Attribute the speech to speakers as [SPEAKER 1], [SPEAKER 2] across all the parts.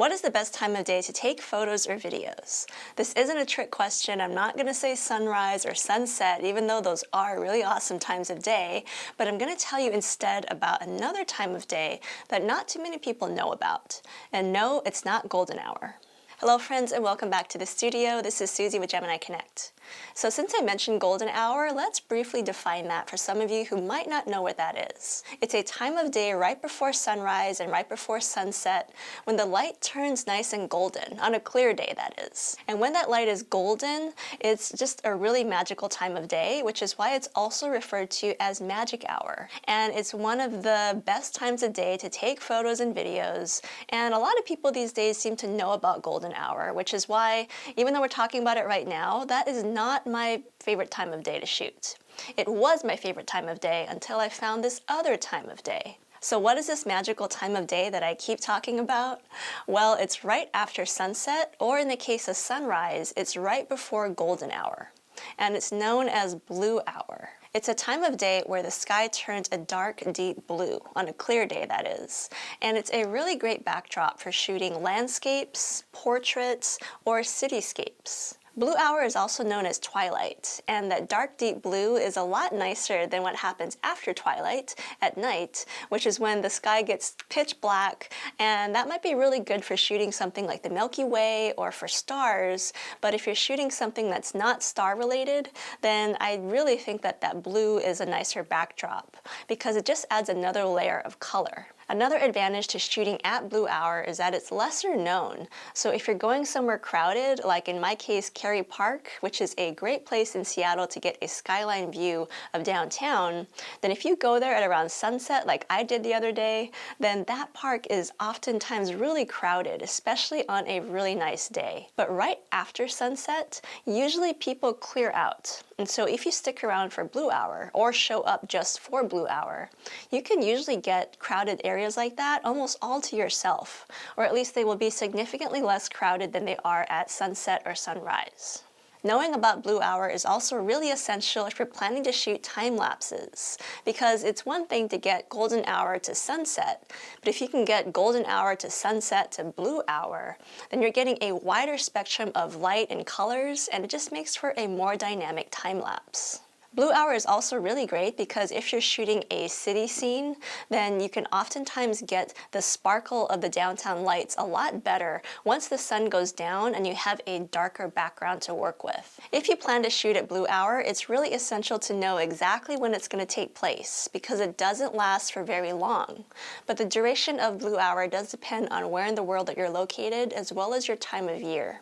[SPEAKER 1] What is the best time of day to take photos or videos? This isn't a trick question. I'm not going to say sunrise or sunset, even though those are really awesome times of day, but I'm going to tell you instead about another time of day that not too many people know about. And no, it's not golden hour. Hello friends and welcome back to the studio. This is Susie with Gemini Connect. So since I mentioned golden hour, let's briefly define that for some of you who might not know what that is. It's a time of day right before sunrise and right before sunset when the light turns nice and golden, on a clear day that is. And when that light is golden, it's just a really magical time of day, which is why it's also referred to as magic hour. And it's one of the best times of day to take photos and videos. And a lot of people these days seem to know about golden hour, which is why, even though we're talking about it right now, that is not my favorite time of day to shoot. It was my favorite time of day until I found this other time of day. So what is this magical time of day that I keep talking about? Well, it's right after sunset, or in the case of sunrise, it's right before golden hour. And it's known as blue hour. It's a time of day where the sky turns a dark, deep blue, on a clear day that is. And it's a really great backdrop for shooting landscapes, portraits, or cityscapes. Blue hour is also known as twilight, and that dark deep blue is a lot nicer than what happens after twilight at night, which is when the sky gets pitch black, and that might be really good for shooting something like the Milky Way or for stars, but if you're shooting something that's not star related, then I really think that that blue is a nicer backdrop because it just adds another layer of color. Another advantage to shooting at blue hour is that it's lesser known. So if you're going somewhere crowded, like in my case, Cary Park, which is a great place in Seattle to get a skyline view of downtown, then if you go there at around sunset, like I did the other day, then that park is oftentimes really crowded, especially on a really nice day. But right after sunset, usually people clear out. And so if you stick around for blue hour or show up just for blue hour, you can usually get crowded areas like that almost all to yourself, or at least they will be significantly less crowded than they are at sunset or sunrise. Knowing about blue hour is also really essential if you're planning to shoot time lapses, because it's one thing to get golden hour to sunset, but if you can get golden hour to sunset to blue hour, then you're getting a wider spectrum of light and colors, and it just makes for a more dynamic time lapse. Blue hour is also really great because if you're shooting a city scene, then you can oftentimes get the sparkle of the downtown lights a lot better once the sun goes down and you have a darker background to work with. If you plan to shoot at blue hour, it's really essential to know exactly when it's going to take place because it doesn't last for very long. But the duration of blue hour does depend on where in the world that you're located as well as your time of year.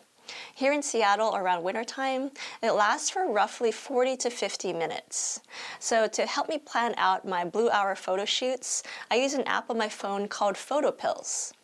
[SPEAKER 1] Here in Seattle around wintertime, it lasts for roughly 40 to 50 minutes. So to help me plan out my blue hour photo shoots, I use an app on my phone called Photo Pills.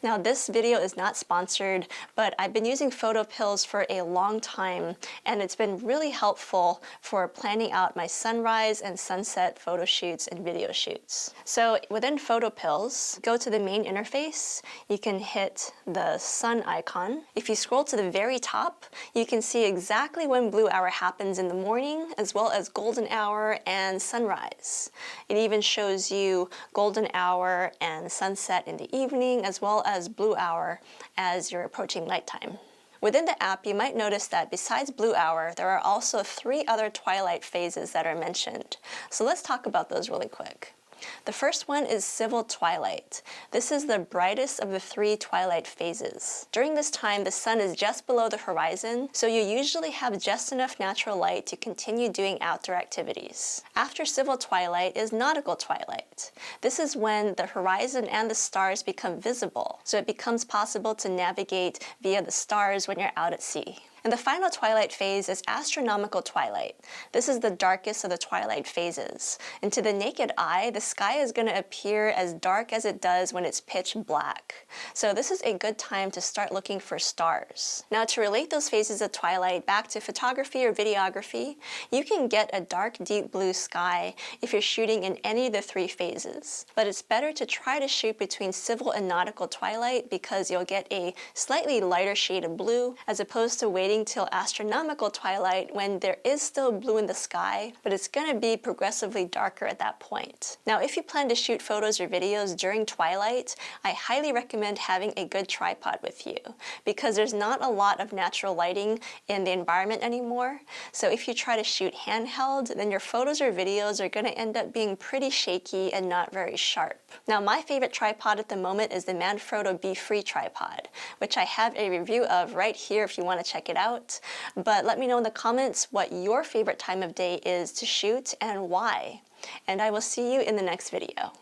[SPEAKER 1] Now this video is not sponsored, but I've been using Photo Pills for a long time, and it's been really helpful for planning out my sunrise and sunset photo shoots and video shoots. So within Photo Pills, go to the main interface, you can hit the sun icon. If you scroll to the very top, you can see exactly when blue hour happens in the morning, as well as golden hour and sunrise. It even shows you golden hour and sunset in the evening, as well as blue hour as you're approaching nighttime. Within the app, you might notice that besides blue hour, there are also 3 other twilight phases that are mentioned. So let's talk about those really quick. The first one is civil twilight. This is the brightest of the 3 twilight phases. During this time, the sun is just below the horizon, so you usually have just enough natural light to continue doing outdoor activities. After civil twilight is nautical twilight. This is when the horizon and the stars become visible, so it becomes possible to navigate via the stars when you're out at sea. And the final twilight phase is astronomical twilight. This is the darkest of the twilight phases. And to the naked eye, the sky is going to appear as dark as it does when it's pitch black. So this is a good time to start looking for stars. Now to relate those phases of twilight back to photography or videography, you can get a dark deep blue sky if you're shooting in any of the 3 phases. But it's better to try to shoot between civil and nautical twilight because you'll get a slightly lighter shade of blue as opposed to waiting waiting till astronomical twilight when there is still blue in the sky, but it's going to be progressively darker at that point. Now, if you plan to shoot photos or videos during twilight, I highly recommend having a good tripod with you because there's not a lot of natural lighting in the environment anymore. So if you try to shoot handheld, then your photos or videos are going to end up being pretty shaky and not very sharp. Now, my favorite tripod at the moment is the Manfrotto Be-Free tripod, which I have a review of right here if you want to check it out. But let me know in the comments what your favorite time of day is to shoot and why. And I will see you in the next video.